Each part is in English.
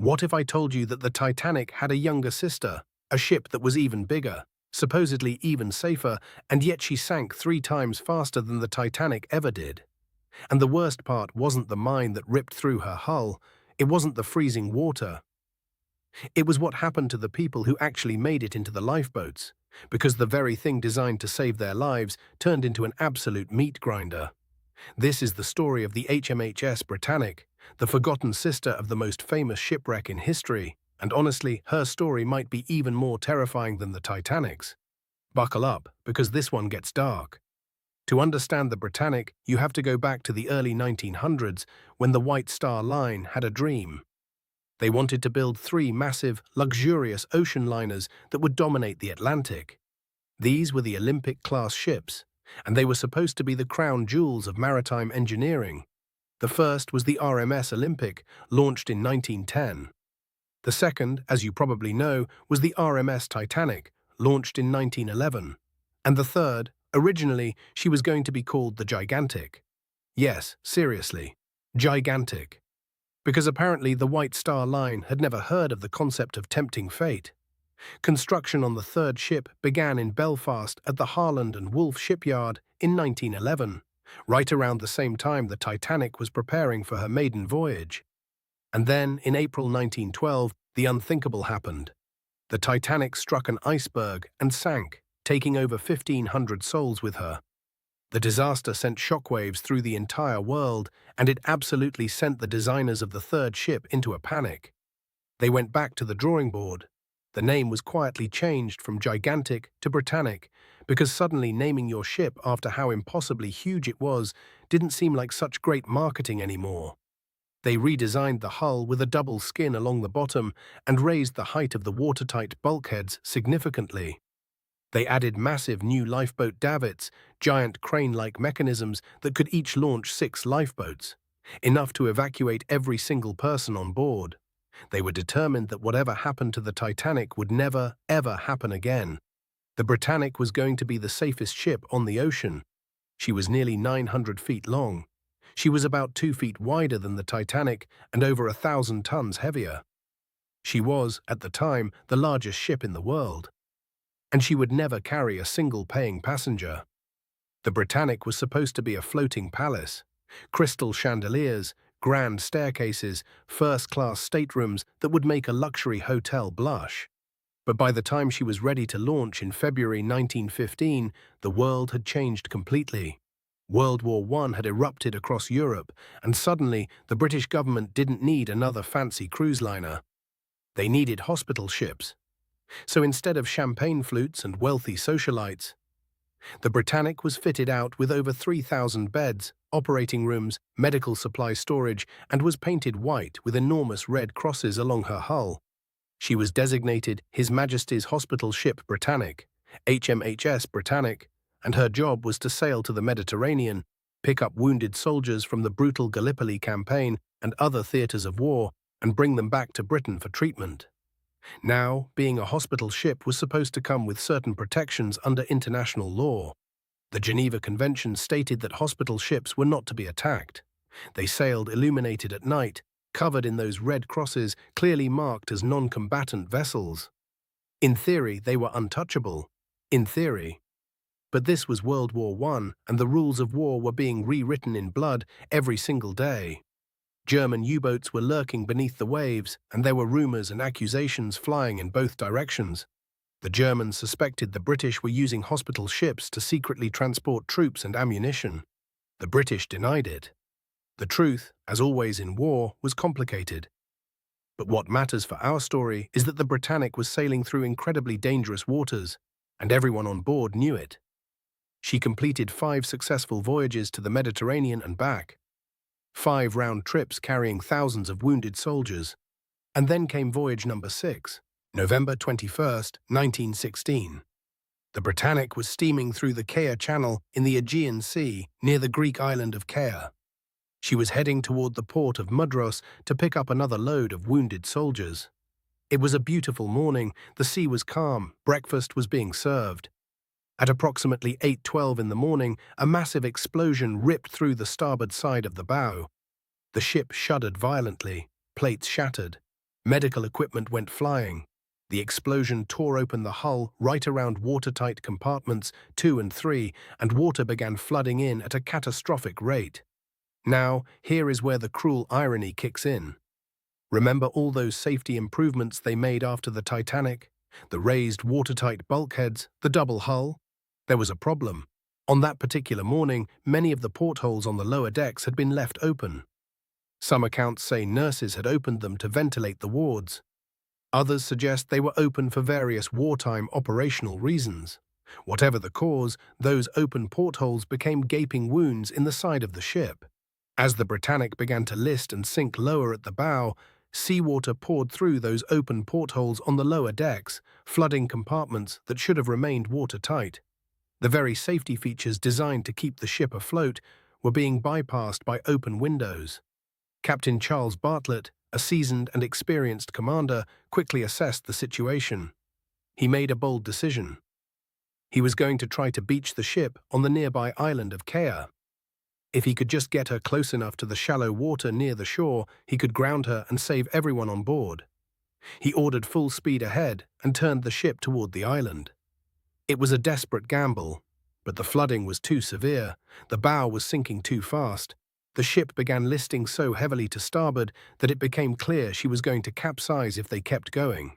What if I told you that the Titanic had a younger sister, a ship that was even bigger, supposedly even safer, and yet she sank 3 times faster than the Titanic ever did? And the worst part wasn't the mine that ripped through her hull, it wasn't the freezing water. It was what happened to the people who actually made it into the lifeboats, because the very thing designed to save their lives turned into an absolute meat grinder. This is the story of the HMHS Britannic, the forgotten sister of the most famous shipwreck in history, and honestly, her story might be even more terrifying than the Titanic's. Buckle up, because this one gets dark. To understand the Britannic, you have to go back to the early 1900s when the White Star Line had a dream. They wanted to build 3 massive, luxurious ocean liners that would dominate the Atlantic. These were the Olympic-class ships, and they were supposed to be the crown jewels of maritime engineering. The first was the RMS Olympic, launched in 1910. The second, as you probably know, was the RMS Titanic, launched in 1911. And the third, originally, she was going to be called the Gigantic. Yes, seriously, gigantic. Because apparently the White Star Line had never heard of the concept of tempting fate. Construction on the third ship began in Belfast at the Harland and Wolff shipyard in 1911, right around the same time the Titanic was preparing for her maiden voyage. And then, in April 1912, the unthinkable happened. The Titanic struck an iceberg and sank, taking over 1,500 souls with her. The disaster sent shockwaves through the entire world, and it absolutely sent the designers of the third ship into a panic. They went back to the drawing board. The name was quietly changed from Gigantic to Britannic, because suddenly naming your ship after how impossibly huge it was didn't seem like such great marketing anymore. They redesigned the hull with a double skin along the bottom and raised the height of the watertight bulkheads significantly. They added massive new lifeboat davits, giant crane-like mechanisms that could each launch 6 lifeboats, enough to evacuate every single person on board. They were determined that whatever happened to the Titanic would never, ever happen again. The Britannic was going to be the safest ship on the ocean. She was nearly 900 feet long. She was about 2 feet wider than the Titanic and over 1,000 tons heavier. She was, at the time, the largest ship in the world. And she would never carry a single paying passenger. The Britannic was supposed to be a floating palace. Crystal chandeliers, grand staircases, first-class staterooms that would make a luxury hotel blush. But by the time she was ready to launch in February 1915, the world had changed completely. World War I had erupted across Europe, and suddenly the British government didn't need another fancy cruise liner. They needed hospital ships. So instead of champagne flutes and wealthy socialites, the Britannic was fitted out with over 3,000 beds, operating rooms, medical supply storage, and was painted white with enormous red crosses along her hull. She was designated His Majesty's Hospital Ship Britannic, HMHS Britannic, and her job was to sail to the Mediterranean, pick up wounded soldiers from the brutal Gallipoli campaign and other theatres of war, and bring them back to Britain for treatment. Now, being a hospital ship was supposed to come with certain protections under international law. The Geneva Convention stated that hospital ships were not to be attacked. They sailed illuminated at night, covered in those red crosses clearly marked as non-combatant vessels. In theory, they were untouchable. In theory. But this was World War I, and the rules of war were being rewritten in blood every single day. German U-boats were lurking beneath the waves, and there were rumors and accusations flying in both directions. The Germans suspected the British were using hospital ships to secretly transport troops and ammunition. The British denied it. The truth, as always in war, was complicated. But what matters for our story is that the Britannic was sailing through incredibly dangerous waters, and everyone on board knew it. She completed 5 successful voyages to the Mediterranean and back. 5 round trips carrying thousands of wounded soldiers. And then came voyage number 6, November 21st, 1916. The Britannic was steaming through the Kea Channel in the Aegean Sea near the Greek island of Kea. She was heading toward the port of Mudros to pick up another load of wounded soldiers. It was a beautiful morning, the sea was calm, breakfast was being served. At approximately 8:12 in the morning, a massive explosion ripped through the starboard side of the bow. The ship shuddered violently, plates shattered. Medical equipment went flying. The explosion tore open the hull right around watertight compartments 2 and 3, and water began flooding in at a catastrophic rate. Now, here is where the cruel irony kicks in. Remember all those safety improvements they made after the Titanic? The raised watertight bulkheads, the double hull? There was a problem. On that particular morning, many of the portholes on the lower decks had been left open. Some accounts say nurses had opened them to ventilate the wards. Others suggest they were open for various wartime operational reasons. Whatever the cause, those open portholes became gaping wounds in the side of the ship. As the Britannic began to list and sink lower at the bow, seawater poured through those open portholes on the lower decks, flooding compartments that should have remained watertight. The very safety features designed to keep the ship afloat were being bypassed by open windows. Captain Charles Bartlett, a seasoned and experienced commander, quickly assessed the situation. He made a bold decision. He was going to try to beach the ship on the nearby island of Kea. If he could just get her close enough to the shallow water near the shore, he could ground her and save everyone on board. He ordered full speed ahead and turned the ship toward the island. It was a desperate gamble, but the flooding was too severe, the bow was sinking too fast. The ship began listing so heavily to starboard that it became clear she was going to capsize if they kept going.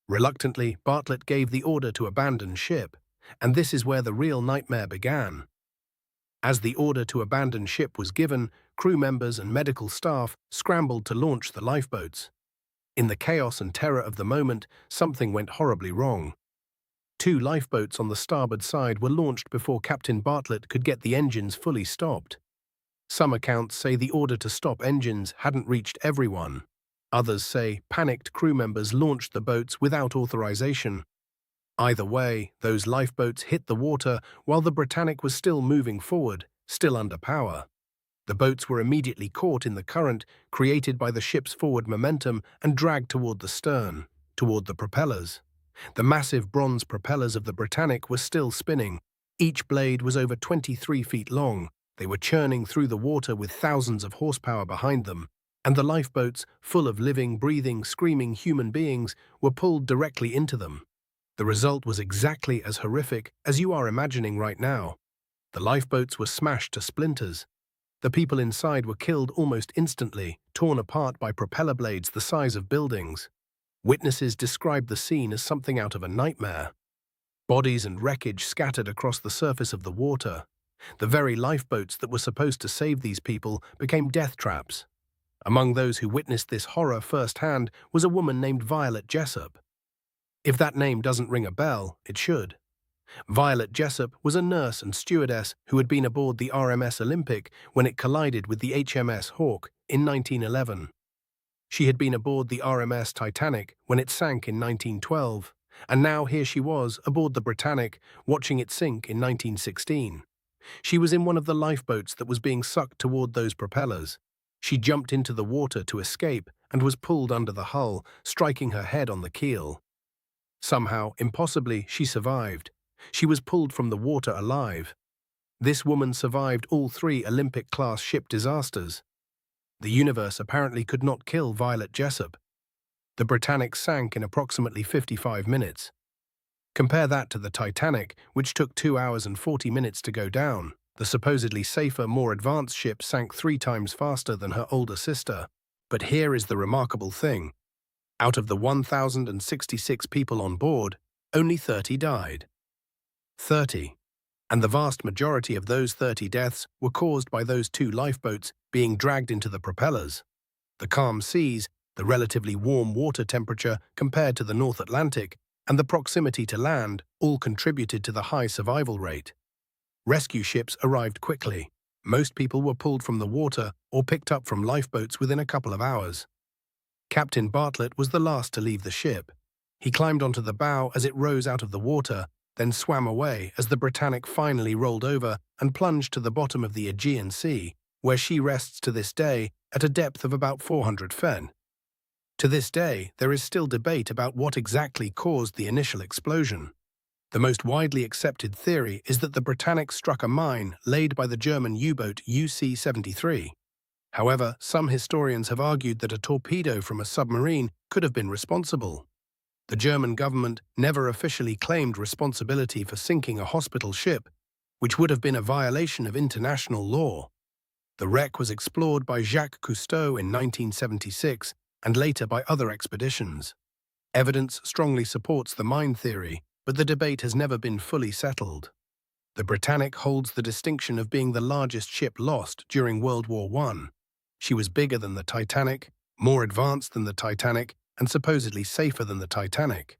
Reluctantly, Bartlett gave the order to abandon ship, and this is where the real nightmare began. As the order to abandon ship was given, crew members and medical staff scrambled to launch the lifeboats. In the chaos and terror of the moment, something went horribly wrong. 2 lifeboats on the starboard side were launched before Captain Bartlett could get the engines fully stopped. Some accounts say the order to stop engines hadn't reached everyone. Others say panicked crew members launched the boats without authorization. Either way, those lifeboats hit the water while the Britannic was still moving forward, still under power. The boats were immediately caught in the current created by the ship's forward momentum and dragged toward the stern, toward the propellers. The massive bronze propellers of the Britannic were still spinning. Each blade was over 23 feet long. They were churning through the water with thousands of horsepower behind them, and the lifeboats, full of living, breathing, screaming human beings, were pulled directly into them. The result was exactly as horrific as you are imagining right now. The lifeboats were smashed to splinters. The people inside were killed almost instantly, torn apart by propeller blades the size of buildings. Witnesses described the scene as something out of a nightmare. Bodies and wreckage scattered across the surface of the water. The very lifeboats that were supposed to save these people became death traps. Among those who witnessed this horror firsthand was a woman named Violet Jessup. If that name doesn't ring a bell, it should. Violet Jessup was a nurse and stewardess who had been aboard the RMS Olympic when it collided with the HMS Hawke in 1911. She had been aboard the RMS Titanic when it sank in 1912, and now here she was aboard the Britannic, watching it sink in 1916. She was in one of the lifeboats that was being sucked toward those propellers. She jumped into the water to escape and was pulled under the hull, striking her head on the keel. Somehow, impossibly, she survived. She was pulled from the water alive. This woman survived all 3 Olympic-class ship disasters. The universe apparently could not kill Violet Jessup. The Britannic sank in approximately 55 minutes. Compare that to the Titanic, which took 2 hours and 40 minutes to go down. The supposedly safer, more advanced ship sank 3 times faster than her older sister. But here is the remarkable thing. Out of the 1,066 people on board, only 30 died. 30. And the vast majority of those 30 deaths were caused by those 2 lifeboats being dragged into the propellers. The calm seas, the relatively warm water temperature compared to the North Atlantic, and the proximity to land all contributed to the high survival rate. Rescue ships arrived quickly. Most people were pulled from the water or picked up from lifeboats within a couple of hours. Captain Bartlett was the last to leave the ship. He climbed onto the bow as it rose out of the water, then swam away as the Britannic finally rolled over and plunged to the bottom of the Aegean Sea, where she rests to this day at a depth of about 400 fen. To this day, there is still debate about what exactly caused the initial explosion. The most widely accepted theory is that the Britannic struck a mine laid by the German U-boat UC-73. However, some historians have argued that a torpedo from a submarine could have been responsible. The German government never officially claimed responsibility for sinking a hospital ship, which would have been a violation of international law. The wreck was explored by Jacques Cousteau in 1976 and later by other expeditions. Evidence strongly supports the mine theory, but the debate has never been fully settled. The Britannic holds the distinction of being the largest ship lost during World War I. She was bigger than the Titanic, more advanced than the Titanic, and supposedly safer than the Titanic.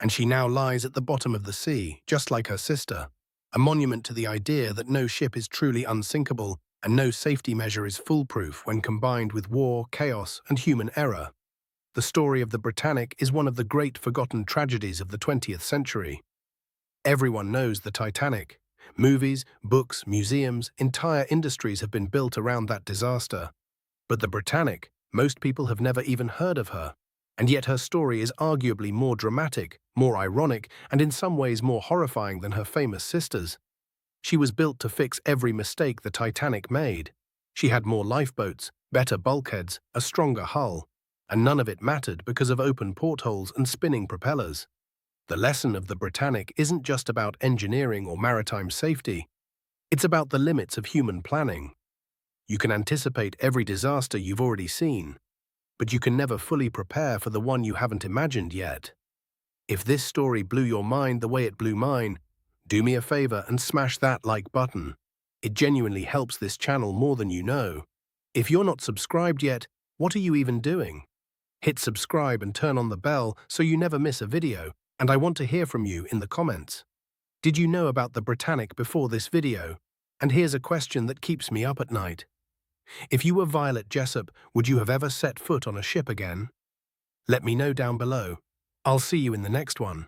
And she now lies at the bottom of the sea, just like her sister, a monument to the idea that no ship is truly unsinkable and no safety measure is foolproof when combined with war, chaos, and human error. The story of the Britannic is one of the great forgotten tragedies of the 20th century. Everyone knows the Titanic. Movies, books, museums, entire industries have been built around that disaster. But the Britannic, most people have never even heard of her. And yet her story is arguably more dramatic, more ironic, and in some ways more horrifying than her famous sisters. She was built to fix every mistake the Titanic made. She had more lifeboats, better bulkheads, a stronger hull, and none of it mattered because of open portholes and spinning propellers. The lesson of the Britannic isn't just about engineering or maritime safety. It's about the limits of human planning. You can anticipate every disaster you've already seen, but you can never fully prepare for the one you haven't imagined yet. If this story blew your mind the way it blew mine, do me a favor and smash that like button. It genuinely helps this channel more than you know. If you're not subscribed yet, what are you even doing? Hit subscribe and turn on the bell so you never miss a video, and I want to hear from you in the comments. Did you know about the Britannic before this video? And here's a question that keeps me up at night. If you were Violet Jessop, would you have ever set foot on a ship again? Let me know down below. I'll see you in the next one.